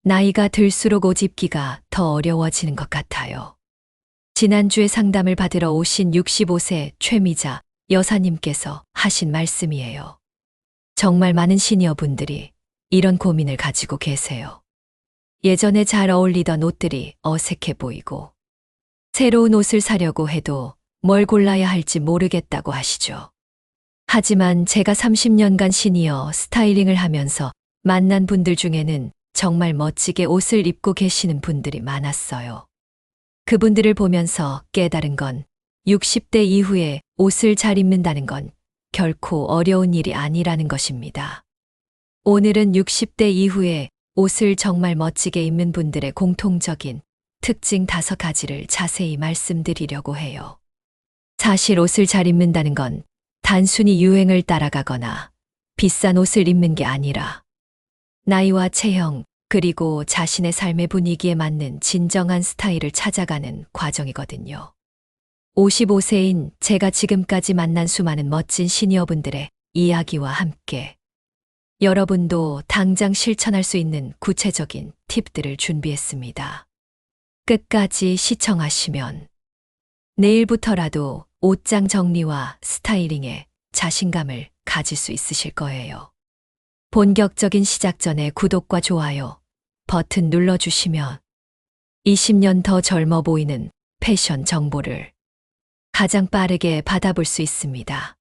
나이가 들수록 옷 입기가 더 어려워지는 것 같아요. 지난주에 상담을 받으러 오신 65세 최미자 여사님께서 하신 말씀이에요. 정말 많은 시니어분들이 이런 고민을 가지고 계세요. 예전에 잘 어울리던 옷들이 어색해 보이고, 새로운 옷을 사려고 해도 뭘 골라야 할지 모르겠다고 하시죠. 하지만 제가 30년간 시니어 스타일링을 하면서 만난 분들 중에는 정말 멋지게 옷을 입고 계시는 분들이 많았어요. 그분들을 보면서 깨달은 건 60대 이후에 옷을 잘 입는다는 건 결코 어려운 일이 아니라는 것입니다. 오늘은 60대 이후에 옷을 정말 멋지게 입는 분들의 공통적인 특징 5가지를 자세히 말씀드리려고 해요. 사실 옷을 잘 입는다는 건 단순히 유행을 따라가거나 비싼 옷을 입는 게 아니라 나이와 체형, 그리고 자신의 삶의 분위기에 맞는 진정한 스타일을 찾아가는 과정이거든요. 55세인 제가 지금까지 만난 수많은 멋진 시니어분들의 이야기와 함께 여러분도 당장 실천할 수 있는 구체적인 팁들을 준비했습니다. 끝까지 시청하시면 내일부터라도 옷장 정리와 스타일링에 자신감을 가질 수 있으실 거예요. 본격적인 시작 전에 구독과 좋아요 버튼 눌러주시면 20년 더 젊어 보이는 패션 정보를 가장 빠르게 받아볼 수 있습니다.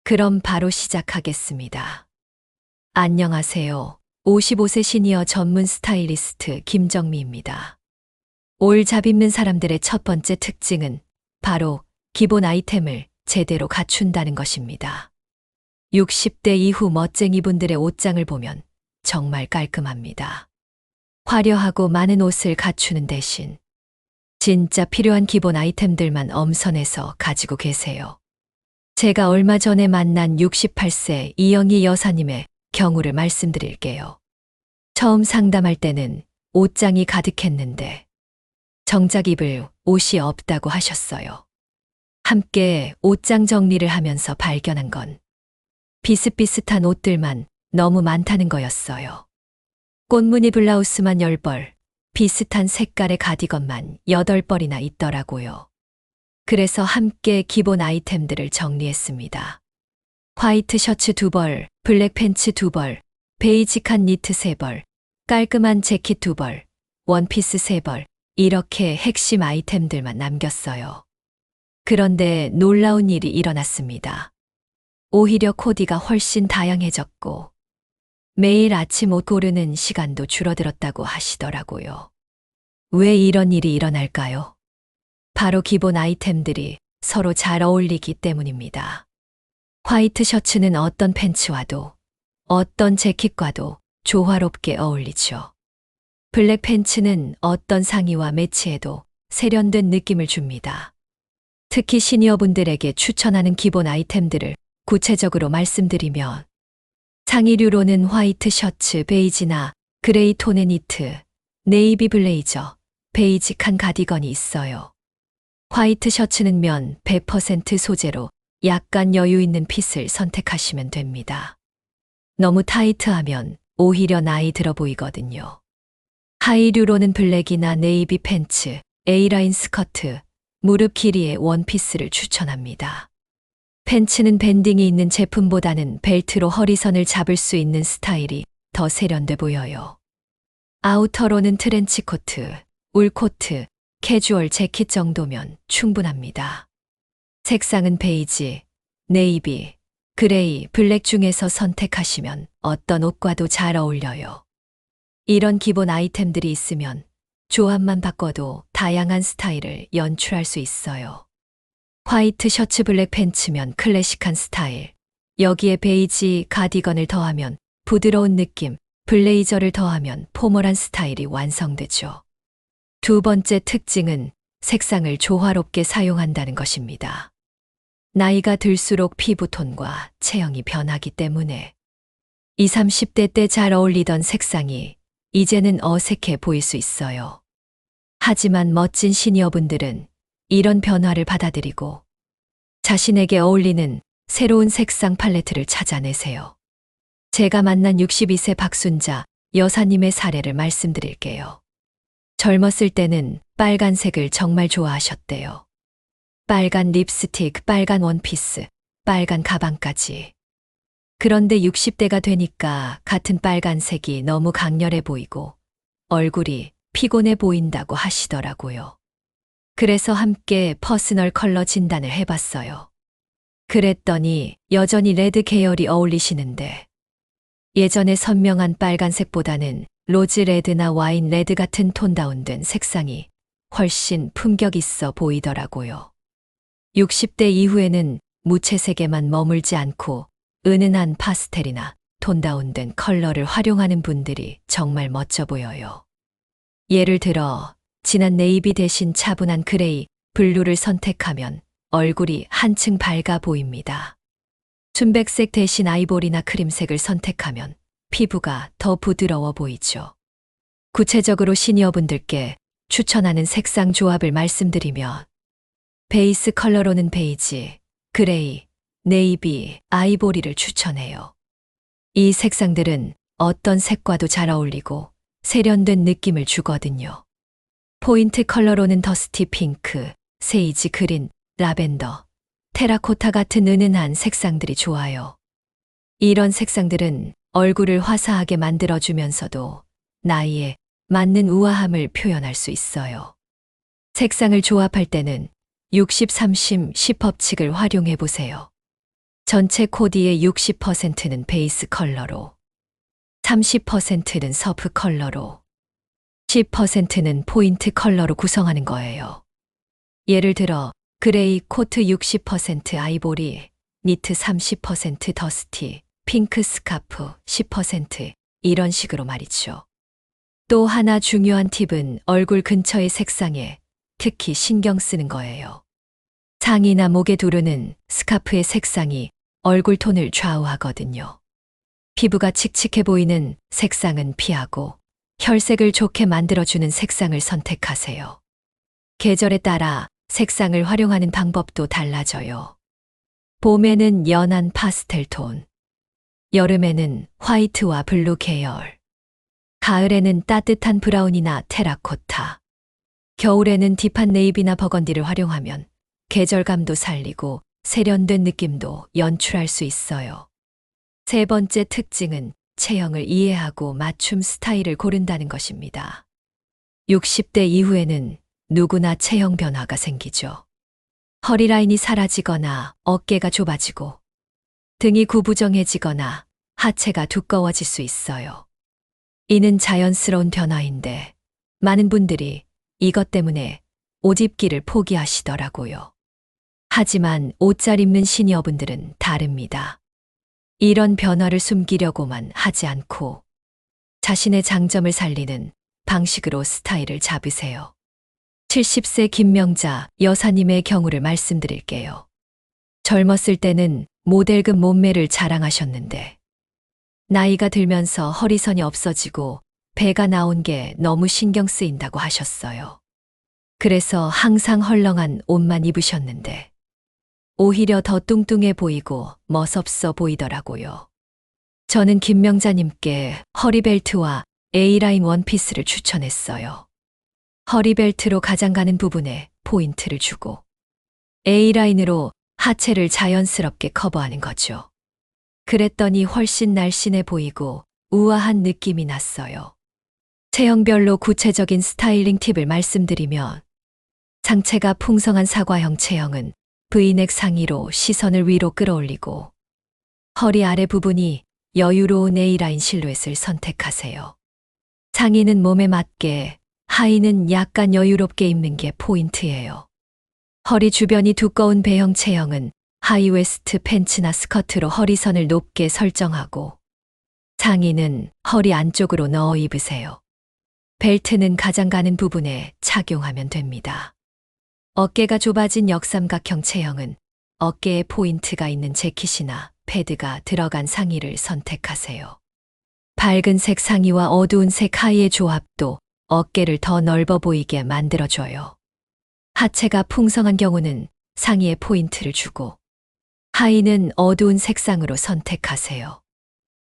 그럼 바로 시작하겠습니다. 안녕하세요. 55세 시니어 전문 스타일리스트 김정미입니다. 올 잘 입는 사람들의 첫 번째 특징은 바로 기본 아이템을 제대로 갖춘다는 것입니다. 60대 이후 멋쟁이 분들의 옷장을 보면 정말 깔끔합니다. 화려하고 많은 옷을 갖추는 대신 진짜 필요한 기본 아이템들만 엄선해서 가지고 계세요. 제가 얼마 전에 만난 68세 이영희 여사님의 경우를 말씀드릴게요. 처음 상담할 때는 옷장이 가득했는데 정작 입을 옷이 없다고 하셨어요. 함께 옷장 정리를 하면서 발견한 건 비슷비슷한 옷들만 너무 많다는 거였어요. 꽃무늬 블라우스만 10벌, 비슷한 색깔의 가디건만 8벌이나 있더라고요. 그래서 함께 기본 아이템들을 정리했습니다. 화이트 셔츠 2벌, 블랙 팬츠 2벌, 베이직한 니트 3벌, 깔끔한 재킷 2벌, 원피스 3벌, 이렇게 핵심 아이템들만 남겼어요. 그런데 놀라운 일이 일어났습니다. 오히려 코디가 훨씬 다양해졌고 매일 아침 옷 고르는 시간도 줄어들었다고 하시더라고요. 왜 이런 일이 일어날까요? 바로 기본 아이템들이 서로 잘 어울리기 때문입니다. 화이트 셔츠는 어떤 팬츠와도 어떤 재킷과도 조화롭게 어울리죠. 블랙 팬츠는 어떤 상의와 매치해도 세련된 느낌을 줍니다. 특히 시니어분들에게 추천하는 기본 아이템들을 구체적으로 말씀드리면 상의류로는 화이트 셔츠, 베이지나 그레이 톤의 니트, 네이비 블레이저, 베이직한 가디건이 있어요. 화이트 셔츠는 면 100% 소재로 약간 여유 있는 핏을 선택하시면 됩니다. 너무 타이트하면 오히려 나이 들어 보이거든요. 하의류로는 블랙이나 네이비 팬츠, A라인 스커트, 무릎 길이의 원피스를 추천합니다. 팬츠는 밴딩이 있는 제품보다는 벨트로 허리선을 잡을 수 있는 스타일이 더 세련돼 보여요. 아우터로는 트렌치 코트, 울 코트, 캐주얼 재킷 정도면 충분합니다. 색상은 베이지, 네이비, 그레이, 블랙 중에서 선택하시면 어떤 옷과도 잘 어울려요. 이런 기본 아이템들이 있으면 조합만 바꿔도 다양한 스타일을 연출할 수 있어요. 화이트 셔츠 블랙 팬츠면 클래식한 스타일, 여기에 베이지 가디건을 더하면 부드러운 느낌, 블레이저를 더하면 포멀한 스타일이 완성되죠. 두 번째 특징은 색상을 조화롭게 사용한다는 것입니다. 나이가 들수록 피부톤과 체형이 변하기 때문에 20, 30대 때 잘 어울리던 색상이 이제는 어색해 보일 수 있어요. 하지만 멋진 시니어분들은 이런 변화를 받아들이고 자신에게 어울리는 새로운 색상 팔레트를 찾아내세요. 제가 만난 62세 박순자 여사님의 사례를 말씀드릴게요. 젊었을 때는 빨간색을 정말 좋아하셨대요. 빨간 립스틱, 빨간 원피스, 빨간 가방까지. 그런데 60대가 되니까 같은 빨간색이 너무 강렬해 보이고 얼굴이 피곤해 보인다고 하시더라고요. 그래서 함께 퍼스널 컬러 진단을 해봤어요. 그랬더니 여전히 레드 계열이 어울리시는데 예전에 선명한 빨간색보다는 로즈 레드나 와인 레드 같은 톤 다운된 색상이 훨씬 품격 있어 보이더라고요. 60대 이후에는 무채색에만 머물지 않고 은은한 파스텔이나 톤 다운된 컬러를 활용하는 분들이 정말 멋져 보여요. 예를 들어 진한 네이비 대신 차분한 그레이, 블루를 선택하면 얼굴이 한층 밝아 보입니다. 순백색 대신 아이보리나 크림색을 선택하면 피부가 더 부드러워 보이죠. 구체적으로 시니어분들께 추천하는 색상 조합을 말씀드리면 베이스 컬러로는 베이지, 그레이, 네이비, 아이보리를 추천해요. 이 색상들은 어떤 색과도 잘 어울리고 세련된 느낌을 주거든요. 포인트 컬러로는 더스티 핑크, 세이지 그린, 라벤더, 테라코타 같은 은은한 색상들이 좋아요. 이런 색상들은 얼굴을 화사하게 만들어주면서도 나이에 맞는 우아함을 표현할 수 있어요. 색상을 조합할 때는 60-30-10 법칙을 활용해 보세요. 전체 코디의 60%는 베이스 컬러로, 30%는 서프 컬러로, 10%는 포인트 컬러로 구성하는 거예요. 예를 들어 그레이 코트 60% 아이보리, 니트 30% 더스티, 핑크 스카프 10% 이런 식으로 말이죠. 또 하나 중요한 팁은 얼굴 근처의 색상에 특히 신경 쓰는 거예요. 상의나 목에 두르는 스카프의 색상이 얼굴 톤을 좌우하거든요. 피부가 칙칙해 보이는 색상은 피하고 혈색을 좋게 만들어주는 색상을 선택하세요. 계절에 따라 색상을 활용하는 방법도 달라져요. 봄에는 연한 파스텔 톤, 여름에는 화이트와 블루 계열, 가을에는 따뜻한 브라운이나 테라코타, 겨울에는 딥한 네이비나 버건디를 활용하면 계절감도 살리고 세련된 느낌도 연출할 수 있어요. 세 번째 특징은 체형을 이해하고 맞춤 스타일을 고른다는 것입니다. 60대 이후에는 누구나 체형 변화가 생기죠. 허리 라인이 사라지거나 어깨가 좁아지고 등이 구부정해지거나 하체가 두꺼워질 수 있어요. 이는 자연스러운 변화인데 많은 분들이 이것 때문에 옷 입기를 포기하시더라고요. 하지만 옷 잘 입는 시니어분들은 다릅니다. 이런 변화를 숨기려고만 하지 않고 자신의 장점을 살리는 방식으로 스타일을 잡으세요. 70세 김명자 여사님의 경우를 말씀드릴게요. 젊었을 때는 모델급 몸매를 자랑하셨는데 나이가 들면서 허리선이 없어지고 배가 나온 게 너무 신경 쓰인다고 하셨어요. 그래서 항상 헐렁한 옷만 입으셨는데 오히려 더 뚱뚱해 보이고 멋없어 보이더라고요. 저는 김명자님께 허리벨트와 A라인 원피스를 추천했어요. 허리벨트로 가장 가는 부분에 포인트를 주고 A라인으로 하체를 자연스럽게 커버하는 거죠. 그랬더니 훨씬 날씬해 보이고 우아한 느낌이 났어요. 체형별로 구체적인 스타일링 팁을 말씀드리면 상체가 풍성한 사과형 체형은 V넥 상의로 시선을 위로 끌어올리고 허리 아래 부분이 여유로운 A라인 실루엣을 선택하세요. 상의는 몸에 맞게, 하의는 약간 여유롭게 입는 게 포인트예요. 허리 주변이 두꺼운 B형 체형은 하이웨스트 팬츠나 스커트로 허리선을 높게 설정하고 상의는 허리 안쪽으로 넣어 입으세요. 벨트는 가장 가는 부분에 착용하면 됩니다. 어깨가 좁아진 역삼각형 체형은 어깨에 포인트가 있는 재킷이나 패드가 들어간 상의를 선택하세요. 밝은 색 상의와 어두운 색 하의의 조합도 어깨를 더 넓어 보이게 만들어줘요. 하체가 풍성한 경우는 상의에 포인트를 주고 하의는 어두운 색상으로 선택하세요.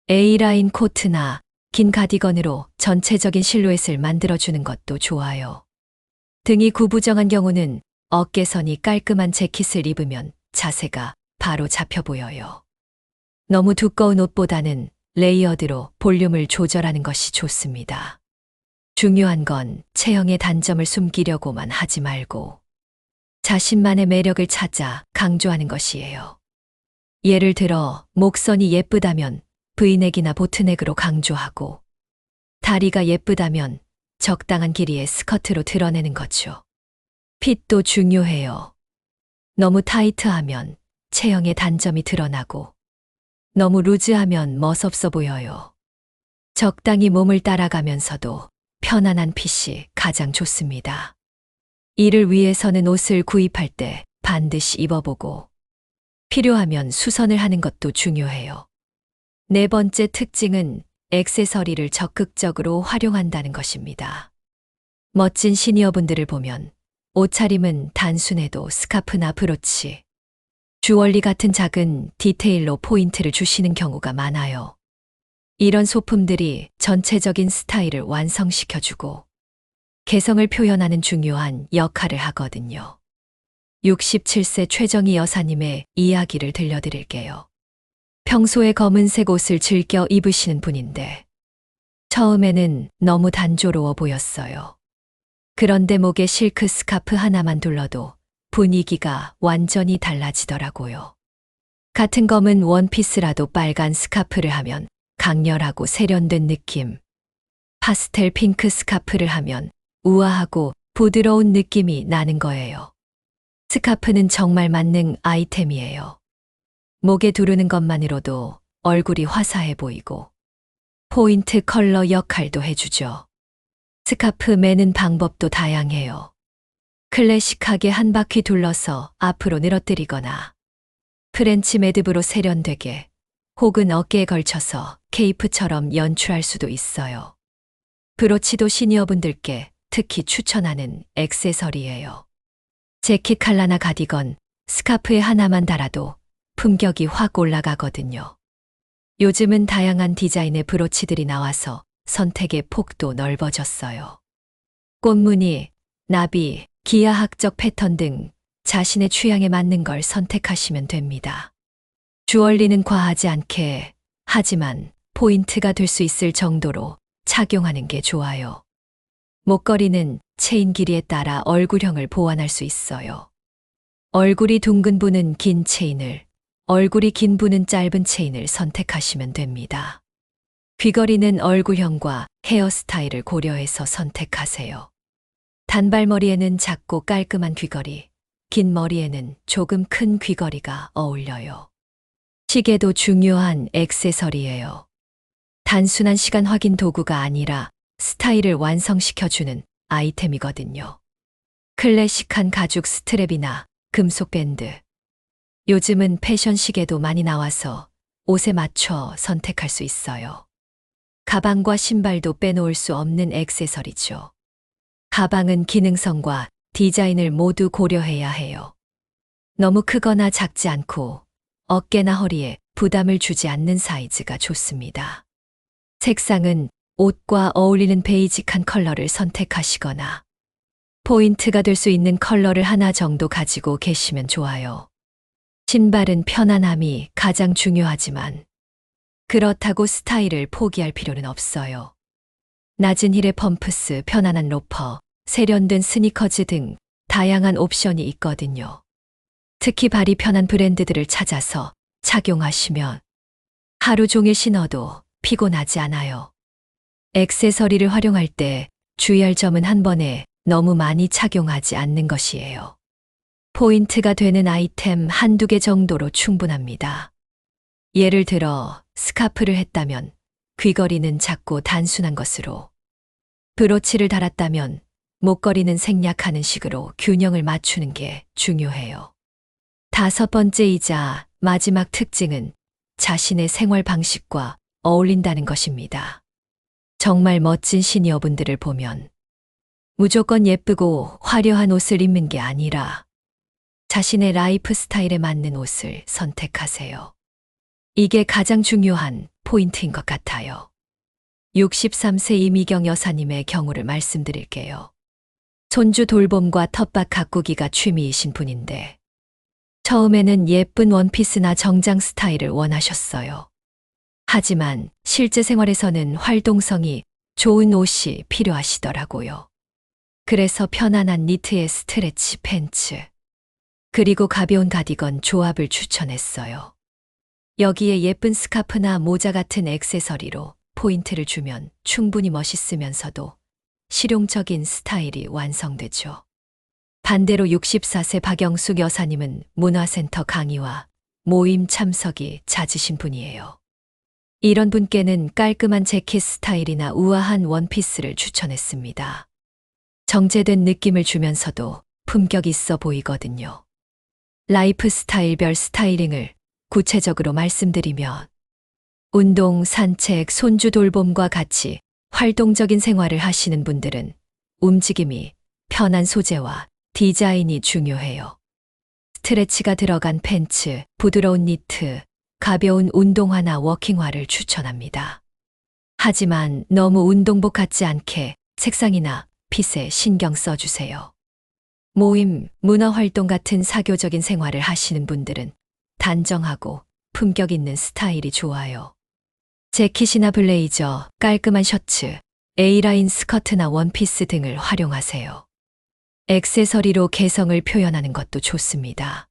A라인 코트나 긴 가디건으로 전체적인 실루엣을 만들어주는 것도 좋아요. 등이 구부정한 경우는 어깨선이 깔끔한 재킷을 입으면 자세가 바로 잡혀 보여요. 너무 두꺼운 옷보다는 레이어드로 볼륨을 조절하는 것이 좋습니다. 중요한 건 체형의 단점을 숨기려고만 하지 말고 자신만의 매력을 찾아 강조하는 것이에요. 예를 들어 목선이 예쁘다면 V넥이나 보트넥으로 강조하고 다리가 예쁘다면 적당한 길이의 스커트로 드러내는 거죠. 핏도 중요해요. 너무 타이트하면 체형의 단점이 드러나고 너무 루즈하면 멋없어 보여요. 적당히 몸을 따라가면서도 편안한 핏이 가장 좋습니다. 이를 위해서는 옷을 구입할 때 반드시 입어보고 필요하면 수선을 하는 것도 중요해요. 네 번째 특징은 액세서리를 적극적으로 활용한다는 것입니다. 멋진 시니어분들을 보면 옷차림은 단순해도 스카프나 브로치, 주얼리 같은 작은 디테일로 포인트를 주시는 경우가 많아요. 이런 소품들이 전체적인 스타일을 완성시켜주고 개성을 표현하는 중요한 역할을 하거든요. 67세 최정희 여사님의 이야기를 들려드릴게요. 평소에 검은색 옷을 즐겨 입으시는 분인데 처음에는 너무 단조로워 보였어요. 그런데 목에 실크 스카프 하나만 둘러도 분위기가 완전히 달라지더라고요. 같은 검은 원피스라도 빨간 스카프를 하면 강렬하고 세련된 느낌, 파스텔 핑크 스카프를 하면 우아하고 부드러운 느낌이 나는 거예요. 스카프는 정말 만능 아이템이에요. 목에 두르는 것만으로도 얼굴이 화사해 보이고 포인트 컬러 역할도 해주죠. 스카프 매는 방법도 다양해요. 클래식하게 한 바퀴 둘러서 앞으로 늘어뜨리거나 프렌치 매듭으로 세련되게 혹은 어깨에 걸쳐서 케이프처럼 연출할 수도 있어요. 브로치도 시니어분들께 특히 추천하는 액세서리예요. 재킷 칼라나 가디건, 스카프에 하나만 달아도 품격이 확 올라가거든요. 요즘은 다양한 디자인의 브로치들이 나와서 선택의 폭도 넓어졌어요. 꽃무늬, 나비, 기하학적 패턴 등 자신의 취향에 맞는 걸 선택하시면 됩니다. 주얼리는 과하지 않게 하지만 포인트가 될 수 있을 정도로 착용하는 게 좋아요. 목걸이는 체인 길이에 따라 얼굴형을 보완할 수 있어요. 얼굴이 둥근 분은 긴 체인을, 얼굴이 긴 분은 짧은 체인을 선택하시면 됩니다. 귀걸이는 얼굴형과 헤어스타일을 고려해서 선택하세요. 단발머리에는 작고 깔끔한 귀걸이, 긴 머리에는 조금 큰 귀걸이가 어울려요. 시계도 중요한 액세서리예요. 단순한 시간 확인 도구가 아니라 스타일을 완성시켜주는 아이템이거든요. 클래식한 가죽 스트랩이나 금속 밴드. 요즘은 패션 시계도 많이 나와서 옷에 맞춰 선택할 수 있어요. 가방과 신발도 빼놓을 수 없는 액세서리죠. 가방은 기능성과 디자인을 모두 고려해야 해요. 너무 크거나 작지 않고 어깨나 허리에 부담을 주지 않는 사이즈가 좋습니다. 색상은 옷과 어울리는 베이직한 컬러를 선택하시거나 포인트가 될 수 있는 컬러를 하나 정도 가지고 계시면 좋아요. 신발은 편안함이 가장 중요하지만 그렇다고 스타일을 포기할 필요는 없어요. 낮은 힐의 펌프스, 편안한 로퍼, 세련된 스니커즈 등 다양한 옵션이 있거든요. 특히 발이 편한 브랜드들을 찾아서 착용하시면 하루 종일 신어도 피곤하지 않아요. 액세서리를 활용할 때 주의할 점은 한 번에 너무 많이 착용하지 않는 것이에요. 포인트가 되는 아이템 한두 개 정도로 충분합니다. 예를 들어 스카프를 했다면 귀걸이는 작고 단순한 것으로, 브로치를 달았다면 목걸이는 생략하는 식으로 균형을 맞추는 게 중요해요. 다섯 번째이자 마지막 특징은 자신의 생활 방식과 어울린다는 것입니다. 정말 멋진 시니어분들을 보면 무조건 예쁘고 화려한 옷을 입는 게 아니라 자신의 라이프 스타일에 맞는 옷을 선택하세요. 이게 가장 중요한 포인트인 것 같아요. 63세 이미경 여사님의 경우를 말씀드릴게요. 손주 돌봄과 텃밭 가꾸기가 취미이신 분인데 처음에는 예쁜 원피스나 정장 스타일을 원하셨어요. 하지만 실제 생활에서는 활동성이 좋은 옷이 필요하시더라고요. 그래서 편안한 니트에 스트레치 팬츠, 그리고 가벼운 가디건 조합을 추천했어요. 여기에 예쁜 스카프나 모자 같은 액세서리로 포인트를 주면 충분히 멋있으면서도 실용적인 스타일이 완성되죠. 반대로 64세 박영숙 여사님은 문화센터 강의와 모임 참석이 잦으신 분이에요. 이런 분께는 깔끔한 재킷 스타일이나 우아한 원피스를 추천했습니다. 정제된 느낌을 주면서도 품격 있어 보이거든요. 라이프 스타일별 스타일링을 구체적으로 말씀드리면 운동, 산책, 손주 돌봄과 같이 활동적인 생활을 하시는 분들은 움직임이 편한 소재와 디자인이 중요해요. 스트레치가 들어간 팬츠, 부드러운 니트, 가벼운 운동화나 워킹화를 추천합니다. 하지만 너무 운동복 같지 않게 색상이나 핏에 신경 써주세요. 모임, 문화활동 같은 사교적인 생활을 하시는 분들은 단정하고 품격 있는 스타일이 좋아요. 재킷이나 블레이저, 깔끔한 셔츠, A라인 스커트나 원피스 등을 활용하세요. 액세서리로 개성을 표현하는 것도 좋습니다.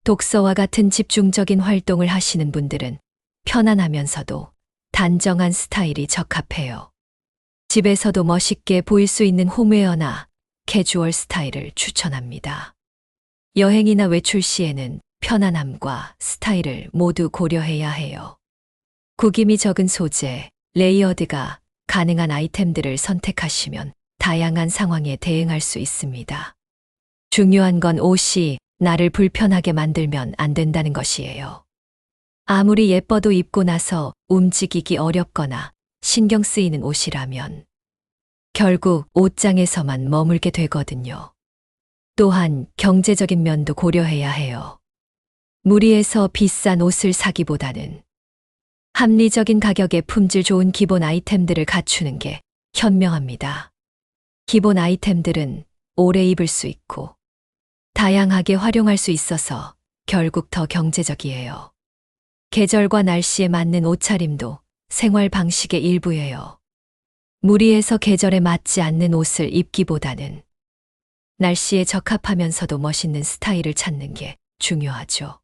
독서와 같은 집중적인 활동을 하시는 분들은 편안하면서도 단정한 스타일이 적합해요. 집에서도 멋있게 보일 수 있는 홈웨어나 캐주얼 스타일을 추천합니다. 여행이나 외출 시에는 편안함과 스타일을 모두 고려해야 해요. 구김이 적은 소재, 레이어드가 가능한 아이템들을 선택하시면 다양한 상황에 대응할 수 있습니다. 중요한 건 옷이 나를 불편하게 만들면 안 된다는 것이에요. 아무리 예뻐도 입고 나서 움직이기 어렵거나 신경 쓰이는 옷이라면 결국 옷장에서만 머물게 되거든요. 또한 경제적인 면도 고려해야 해요. 무리해서 비싼 옷을 사기보다는 합리적인 가격에 품질 좋은 기본 아이템들을 갖추는 게 현명합니다. 기본 아이템들은 오래 입을 수 있고 다양하게 활용할 수 있어서 결국 더 경제적이에요. 계절과 날씨에 맞는 옷차림도 생활 방식의 일부예요. 무리해서 계절에 맞지 않는 옷을 입기보다는 날씨에 적합하면서도 멋있는 스타일을 찾는 게 중요하죠.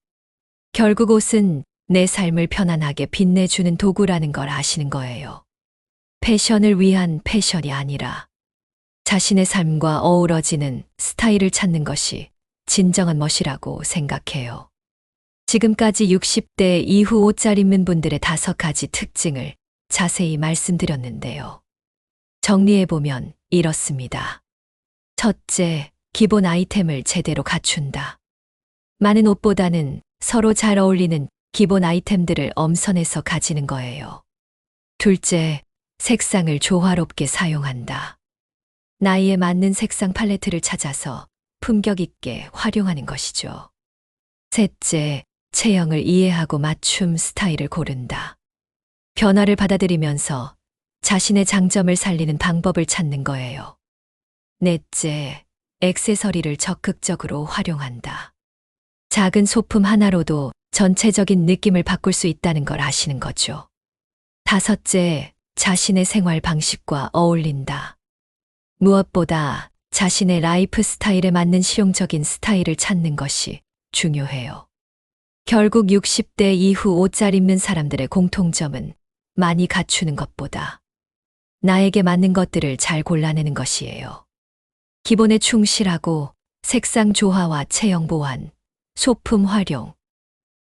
결국 옷은 내 삶을 편안하게 빛내주는 도구라는 걸 아시는 거예요. 패션을 위한 패션이 아니라 자신의 삶과 어우러지는 스타일을 찾는 것이 진정한 멋이라고 생각해요. 지금까지 60대 이후 옷 잘 입는 분들의 5가지 특징을 자세히 말씀드렸는데요. 정리해보면 이렇습니다. 첫째, 기본 아이템을 제대로 갖춘다. 많은 옷보다는 서로 잘 어울리는 기본 아이템들을 엄선해서 가지는 거예요. 둘째, 색상을 조화롭게 사용한다. 나이에 맞는 색상 팔레트를 찾아서 품격 있게 활용하는 것이죠. 셋째, 체형을 이해하고 맞춤 스타일을 고른다. 변화를 받아들이면서 자신의 장점을 살리는 방법을 찾는 거예요. 넷째, 액세서리를 적극적으로 활용한다. 작은 소품 하나로도 전체적인 느낌을 바꿀 수 있다는 걸 아시는 거죠. 다섯째, 자신의 생활 방식과 어울린다. 무엇보다 자신의 라이프 스타일에 맞는 실용적인 스타일을 찾는 것이 중요해요. 결국 60대 이후 옷 잘 입는 사람들의 공통점은 많이 갖추는 것보다 나에게 맞는 것들을 잘 골라내는 것이에요. 기본에 충실하고 색상 조화와 체형 보완, 소품 활용,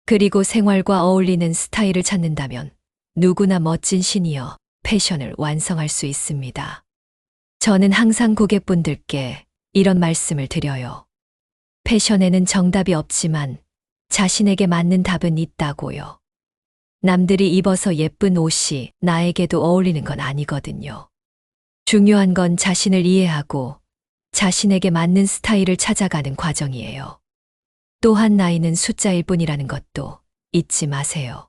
그리고 생활과 어울리는 스타일을 찾는다면 누구나 멋진 시니어 패션을 완성할 수 있습니다. 저는 항상 고객분들께 이런 말씀을 드려요. 패션에는 정답이 없지만 자신에게 맞는 답은 있다고요. 남들이 입어서 예쁜 옷이 나에게도 어울리는 건 아니거든요. 중요한 건 자신을 이해하고 자신에게 맞는 스타일을 찾아가는 과정이에요. 또한 나이는 숫자일 뿐이라는 것도 잊지 마세요.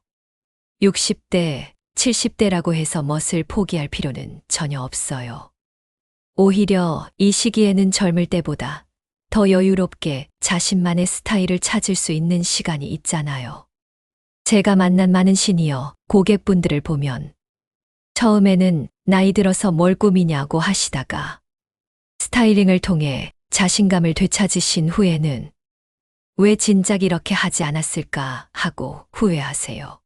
60대 70대라고 해서 멋을 포기할 필요는 전혀 없어요. 오히려 이 시기에는 젊을 때보다 더 여유롭게 자신만의 스타일을 찾을 수 있는 시간이 있잖아요. 제가 만난 많은 시니어 고객분들을 보면 처음에는 나이 들어서 뭘 꾸미냐고 하시다가 스타일링을 통해 자신감을 되찾으신 후에는 왜 진작 이렇게 하지 않았을까 하고 후회하세요.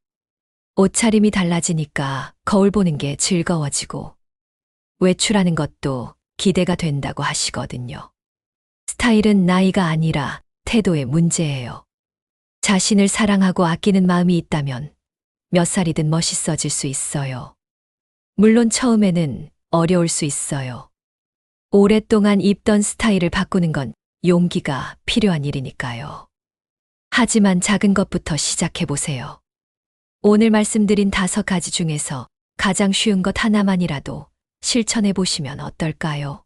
옷차림이 달라지니까 거울 보는 게 즐거워지고 외출하는 것도 기대가 된다고 하시거든요. 스타일은 나이가 아니라 태도의 문제예요. 자신을 사랑하고 아끼는 마음이 있다면 몇 살이든 멋있어질 수 있어요. 물론 처음에는 어려울 수 있어요. 오랫동안 입던 스타일을 바꾸는 건 용기가 필요한 일이니까요. 하지만 작은 것부터 시작해 보세요. 오늘 말씀드린 5가지 중에서 가장 쉬운 것 하나만이라도 실천해 보시면 어떨까요?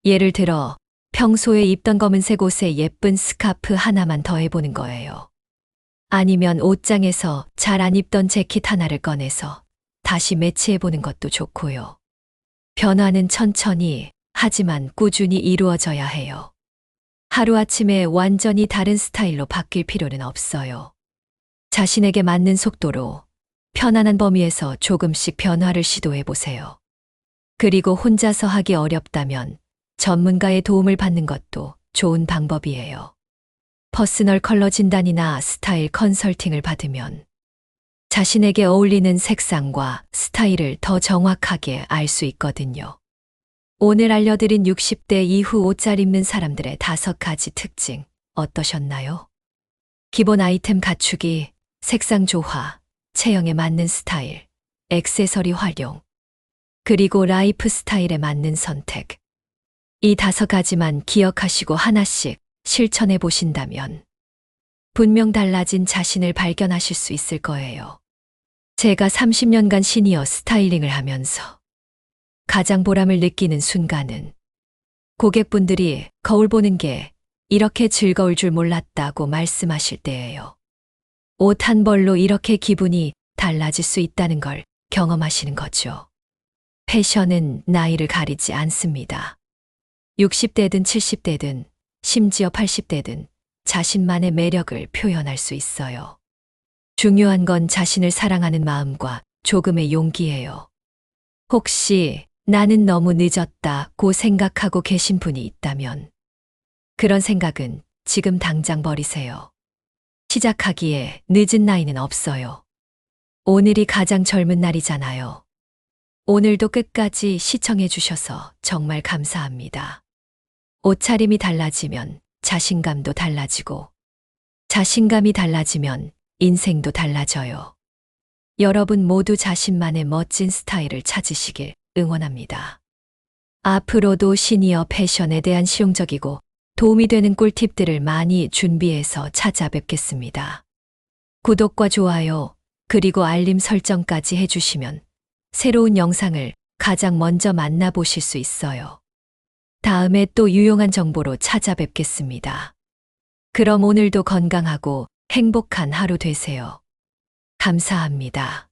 예를 들어 평소에 입던 검은색 옷에 예쁜 스카프 하나만 더해보는 거예요. 아니면 옷장에서 잘 안 입던 재킷 하나를 꺼내서 다시 매치해보는 것도 좋고요. 변화는 천천히 하지만 꾸준히 이루어져야 해요. 하루아침에 완전히 다른 스타일로 바뀔 필요는 없어요. 자신에게 맞는 속도로 편안한 범위에서 조금씩 변화를 시도해 보세요. 그리고 혼자서 하기 어렵다면 전문가의 도움을 받는 것도 좋은 방법이에요. 퍼스널 컬러 진단이나 스타일 컨설팅을 받으면 자신에게 어울리는 색상과 스타일을 더 정확하게 알 수 있거든요. 오늘 알려드린 60대 이후 옷 잘 입는 사람들의 5가지 특징 어떠셨나요? 기본 아이템 갖추기, 색상 조화, 체형에 맞는 스타일, 액세서리 활용, 그리고 라이프 스타일에 맞는 선택. 이 5가지만 기억하시고 하나씩 실천해 보신다면 분명 달라진 자신을 발견하실 수 있을 거예요. 제가 30년간 시니어 스타일링을 하면서 가장 보람을 느끼는 순간은 고객분들이 거울 보는 게 이렇게 즐거울 줄 몰랐다고 말씀하실 때예요. 옷 한 벌로 이렇게 기분이 달라질 수 있다는 걸 경험하시는 거죠. 패션은 나이를 가리지 않습니다. 60대든 70대든 심지어 80대든 자신만의 매력을 표현할 수 있어요. 중요한 건 자신을 사랑하는 마음과 조금의 용기예요. 혹시 나는 너무 늦었다고 생각하고 계신 분이 있다면 그런 생각은 지금 당장 버리세요. 시작하기에 늦은 나이는 없어요. 오늘이 가장 젊은 날이잖아요. 오늘도 끝까지 시청해 주셔서 정말 감사합니다. 옷차림이 달라지면 자신감도 달라지고 자신감이 달라지면 인생도 달라져요. 여러분 모두 자신만의 멋진 스타일을 찾으시길 응원합니다. 앞으로도 시니어 패션에 대한 실용적이고 도움이 되는 꿀팁들을 많이 준비해서 찾아뵙겠습니다. 구독과 좋아요, 그리고 알림 설정까지 해주시면 새로운 영상을 가장 먼저 만나보실 수 있어요. 다음에 또 유용한 정보로 찾아뵙겠습니다. 그럼 오늘도 건강하고 행복한 하루 되세요. 감사합니다.